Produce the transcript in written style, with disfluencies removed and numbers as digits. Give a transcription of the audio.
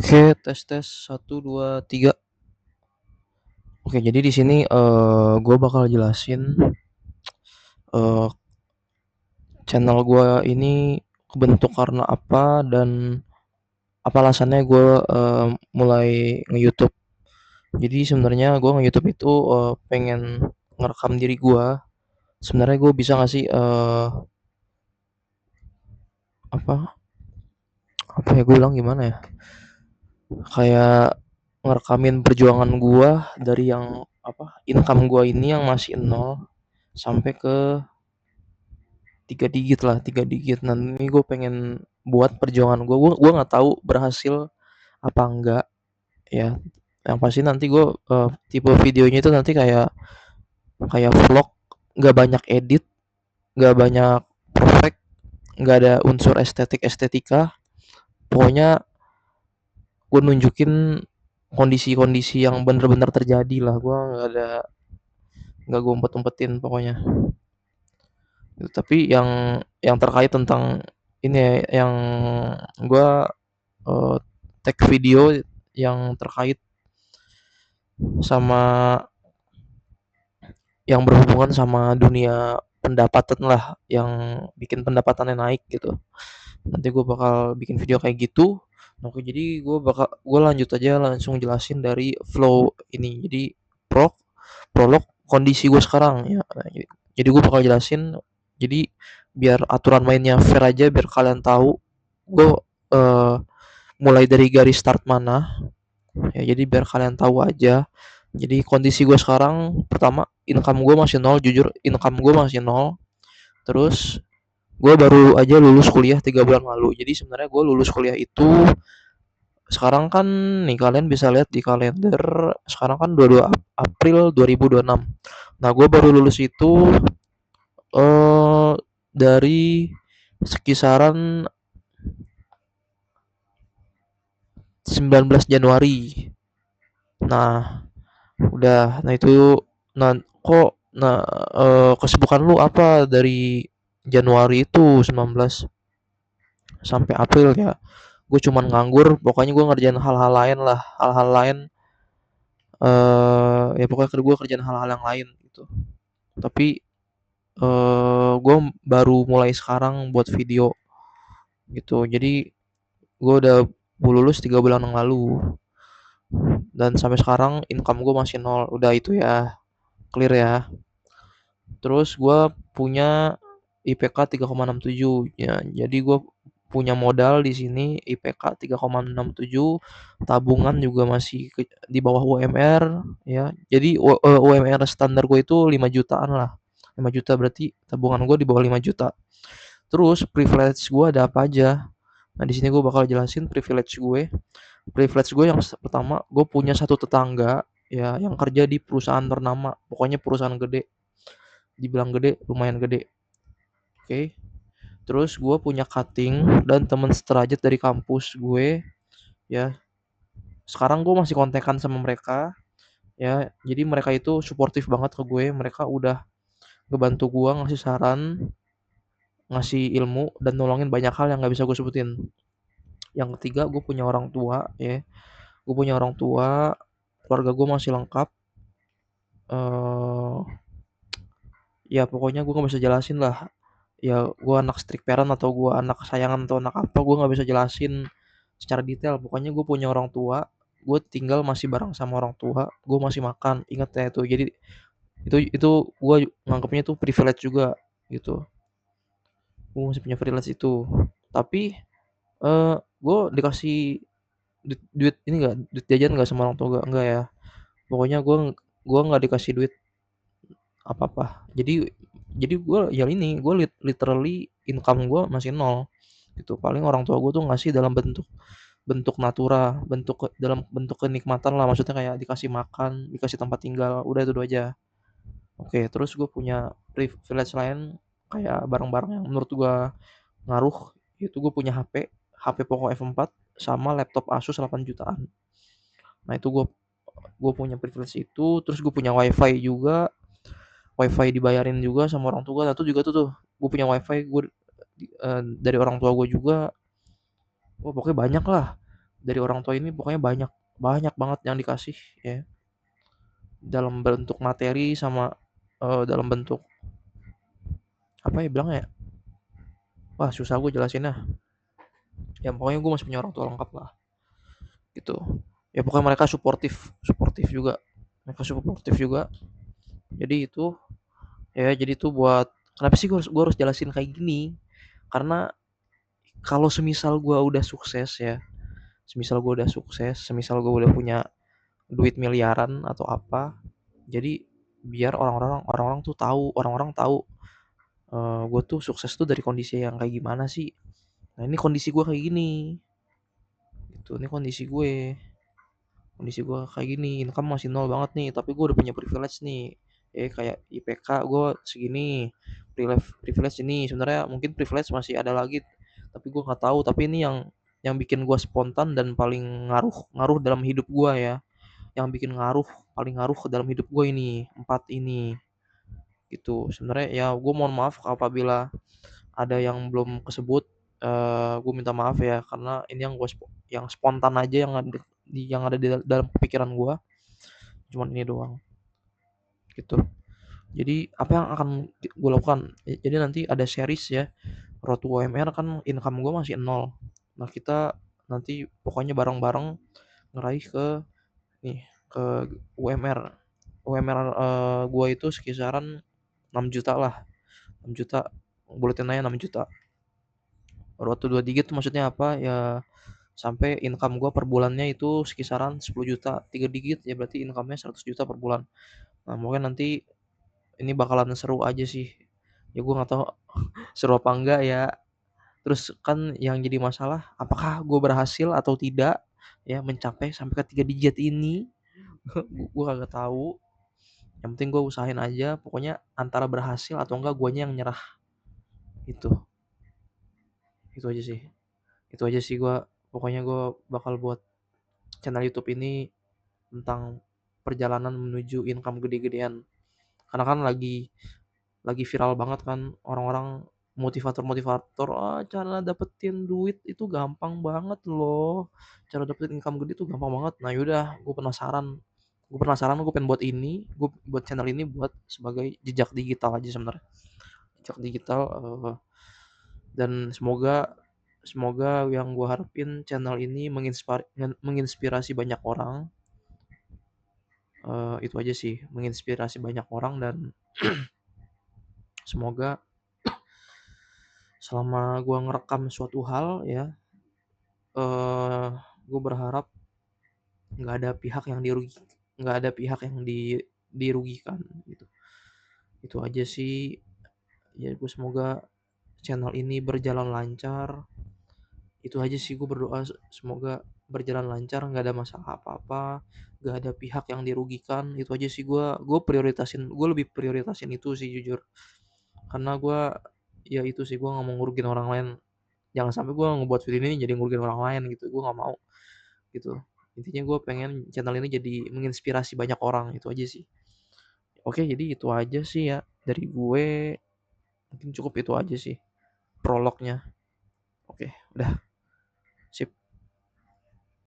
Oke, tes tes 1 2 3. Oke, jadi di sini gue bakal jelasin eh channel gue ini kebentuk karena apa dan apa alasannya gue mulai nge-YouTube. Jadi sebenarnya gue nge-YouTube itu pengen ngerekam diri gue. Sebenarnya gue bisa nggak sih apa apa ya gue bilang gimana ya? Kayak ngerekamin perjuangan gue dari yang income gue ini yang masih nol sampai ke 3 digit lah, 3 digit. Nah ini gue pengen buat perjuangan gue nggak tahu berhasil apa enggak ya. Yang pasti nanti gue tipe videonya itu nanti kayak kayak vlog, nggak banyak edit, nggak banyak perfect, nggak ada unsur estetika. Pokoknya gue nunjukin kondisi-kondisi yang bener-bener terjadi lah. Gue nggak gue umpet-umpetin pokoknya. Tapi yang terkait tentang ini ya, yang gue uh, tag video yang terkait sama yang berhubungan sama dunia pendapatan lah, yang bikin pendapatannya naik gitu. Nanti gue bakal bikin video kayak gitu. Oke, jadi gue lanjut aja langsung jelasin dari flow ini. Jadi pro prolog kondisi gue sekarang ya. Nah, jadi gue bakal jelasin. Jadi biar aturan mainnya fair aja, biar kalian tahu gue uh, mulai dari garis start mana. Ya, jadi biar kalian tahu aja. Jadi kondisi gue sekarang, pertama income gue masih nol, jujur income gue masih nol. Terus gue baru aja lulus kuliah 3 bulan lalu. Jadi sebenarnya gue lulus kuliah itu sekarang kan nih kalian bisa lihat di kalender, sekarang kan 22 April 2026. Nah gue baru lulus itu eh dari sekisaran 19 Januari. Nah nah itu, nah kok, nah kesibukan lu apa dari Januari itu 19 sampai April ya? Gue cuman nganggur, pokoknya gue ngerjain hal-hal lain lah, hal-hal lain, ya pokoknya gue kerjaan hal-hal yang lain gitu. Tapi gue baru mulai sekarang buat video gitu. Jadi gue udah lulus 3 bulan yang lalu dan sampai sekarang income gue masih nol. Udah itu ya, clear ya. Terus gue punya IPK 3,67 ya. Jadi gue punya modal di sini IPK 3,67, tabungan juga masih di bawah UMR ya. Jadi UMR standar gue itu 5 jutaan lah. 5 juta berarti tabungan gue di bawah 5 juta. Terus privilege gue ada apa aja? Nah, di sini gue bakal jelasin privilege gue. Privilege gue yang pertama, gue punya satu tetangga ya yang kerja di perusahaan ternama, pokoknya perusahaan gede. Dibilang gede, lumayan gede. Oke. Terus gue punya cutting dan teman sederajat dari kampus gue ya. Sekarang gue masih kontekan sama mereka ya. Jadi mereka itu suportif banget ke gue. Mereka udah ngebantu gue, ngasih saran, ngasih ilmu dan nolongin banyak hal yang nggak bisa gue sebutin. Yang ketiga, gue punya orang tua ya. Gue punya orang tua, keluarga gue masih lengkap. eh Ya pokoknya gue nggak bisa jelasin lah. Ya gue anak strict parent atau gue anak kesayangan atau anak apa, gue nggak bisa jelasin secara detail. Pokoknya gue punya orang tua, gue tinggal masih bareng sama orang tua, gue masih makan, inget ya itu. Jadi itu gue nganggapnya tuh privilege juga gitu. Gue masih punya privilege itu. Tapi gue dikasih duit ini gak, duit jajan gak sama orang tua, enggak ya. Pokoknya gue nggak dikasih duit apa apa. Jadi gue ya ini, gue literally income gue masih nol gitu. Paling orang tua gue tuh ngasih dalam bentuk bentuk natura, dalam bentuk kenikmatan lah, maksudnya kayak dikasih makan, dikasih tempat tinggal, udah itu aja. Oke, terus gue punya privilege lain kayak barang-barang yang menurut gue ngaruh. Itu gue punya HP Poco F4 sama laptop Asus 8 jutaan. Nah itu gue punya privilege itu. Terus gue punya wifi juga, wifi dibayarin juga sama orang tua. Nah itu juga tuh gue punya wifi gue dari orang tua gue juga. Wah pokoknya banyak lah. dari orang tua ini pokoknya banyak banyak banget yang dikasih ya, dalam bentuk materi sama dalam bentuk apa ya bilang ya, wah susah gue jelasinnya, ya pokoknya gue masih punya orang tua lengkap lah gitu. Ya pokoknya mereka suportif suportif juga, mereka suportif juga. Jadi itu ya, jadi itu buat kenapa sih gue harus jelasin kayak gini, karena kalau semisal gue udah sukses ya, semisal gue udah sukses, semisal gue udah punya duit miliaran atau apa, jadi biar orang-orang tuh tahu, orang-orang tahu gue tuh sukses tuh dari kondisi yang kayak gimana sih. Nah ini kondisi gue kayak gini, gitu. Ini kondisi gue kayak gini, income masih nol banget nih, tapi gue udah punya privilege nih. Kayak IPK gue segini, privilege ini sebenarnya mungkin privilege masih ada lagi, tapi gue nggak tahu. Tapi ini yang bikin gue spontan dan paling ngaruh ngaruh dalam hidup gue ya, yang bikin ngaruh paling ngaruh ke dalam hidup gue ini empat ini gitu. Sebenarnya ya gue mohon maaf apabila ada yang belum kesebut, gue minta maaf ya, karena ini yang spontan aja, yang ada di dalam pikiran gue, cuman ini doang gitu. Jadi apa yang akan gue lakukan? Jadi nanti ada series ya, Road to UMR, kan income gue masih nol. Nah kita nanti pokoknya bareng-bareng ngeraih ke nih, ke UMR. UMR gue itu sekisaran 6 juta lah, 6 juta, buletin aja 6 juta. Road to 2 digit maksudnya apa ya, sampai income gue per bulannya itu sekisaran 10 juta, 3 digit ya berarti income-nya 100 juta per bulan. Nah mungkin nanti ini bakalan seru aja sih, ya gue nggak tahu seru apa enggak ya. Terus kan yang jadi masalah, apakah gue berhasil atau tidak ya mencapai sampai ke 3 digit ini. Gue kagak tahu, yang penting gue usahain aja, pokoknya antara berhasil atau enggak guanya yang nyerah. Itu itu aja sih itu aja sih gue, pokoknya gue bakal buat channel YouTube ini tentang perjalanan menuju income gede-gedean. Karena kan lagi viral banget kan, orang-orang motivator-motivator, cara dapetin duit itu gampang banget loh. Cara dapetin income gede itu gampang banget. Nah yaudah, gue penasaran. Gue pengen buat ini, gue buat channel ini buat sebagai jejak digital aja sebenarnya. Jejak digital, dan semoga semoga yang gue harapin channel ini menginspirasi banyak orang. Itu aja sih, menginspirasi banyak orang, dan semoga selama gue ngerekam suatu hal ya, eh gue berharap nggak ada pihak yang nggak ada pihak yang dirugikan gitu. Itu aja sih ya, gue semoga channel ini berjalan lancar. Itu aja sih, gue berdoa semoga berjalan lancar, nggak ada masalah apa-apa, nggak ada pihak yang dirugikan. Itu aja sih, gue lebih prioritasin itu sih jujur, karena gue ya itu sih, gue nggak mau ngurugin orang lain. Jangan sampai gue ngebuat video ini jadi ngurugin orang lain gitu, gue nggak mau gitu. Intinya gue pengen channel ini jadi menginspirasi banyak orang, itu aja sih. Oke, jadi itu aja sih ya dari gue, mungkin cukup itu aja sih prolognya. Oke, udah.